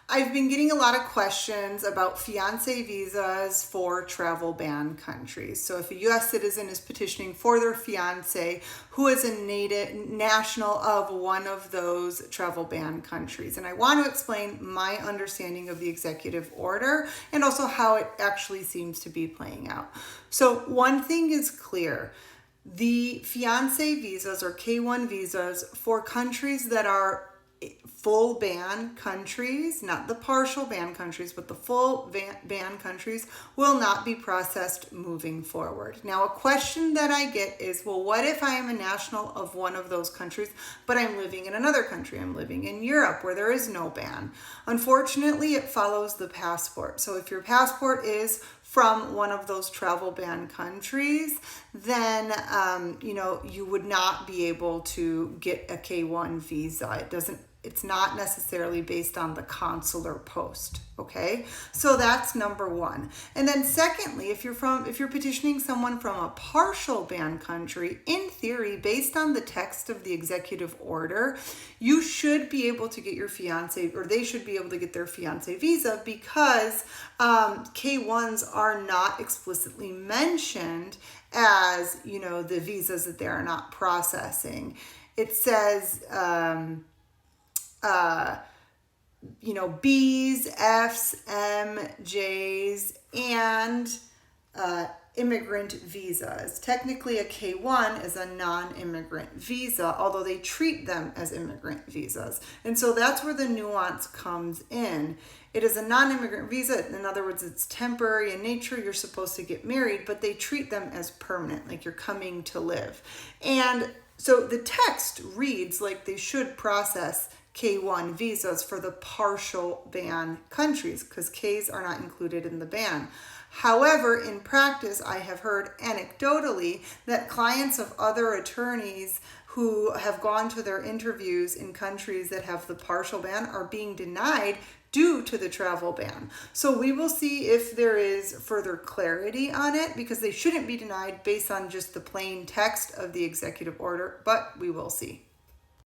I've been getting a lot of questions about fiance visas for travel ban countries. So if a US citizen is petitioning for their fiance who is a national of one of those travel ban countries. And I want to explain my understanding of the executive order and also how it actually seems to be playing out. So one thing is clear. The fiance visas or K1 visas for countries that are full ban countries, not the partial ban countries, but the full ban countries, will not be processed moving forward. Now, a question that I get is, well, what if I am a national of one of those countries, but I'm living in another country? I'm living in Europe where there is no ban. Unfortunately, it follows the passport. So if your passport is from one of those travel ban countries, then you would not be able to get a K1 visa. It's not necessarily based on the consular post. Okay, so that's number one. And then secondly, if you're petitioning someone from a partial ban country, in theory, based on the text of the executive order, you should be able to get your fiance, or they should be able to get their fiance visa, because K1s are not explicitly mentioned as, the visas that they are not processing. It says, B's, F's, M, J's, and immigrant visas. Technically, a K1 is a non-immigrant visa, although they treat them as immigrant visas. And so that's where the nuance comes in. It is a non-immigrant visa. In other words, it's temporary in nature. You're supposed to get married, but they treat them as permanent, like you're coming to live. And so the text reads like they should process K1 visas for the partial ban countries, because Ks are not included in the ban. However, in practice, I have heard anecdotally that clients of other attorneys who have gone to their interviews in countries that have the partial ban are being denied due to the travel ban. So we will see if there is further clarity on it, because they shouldn't be denied based on just the plain text of the executive order, but we will see.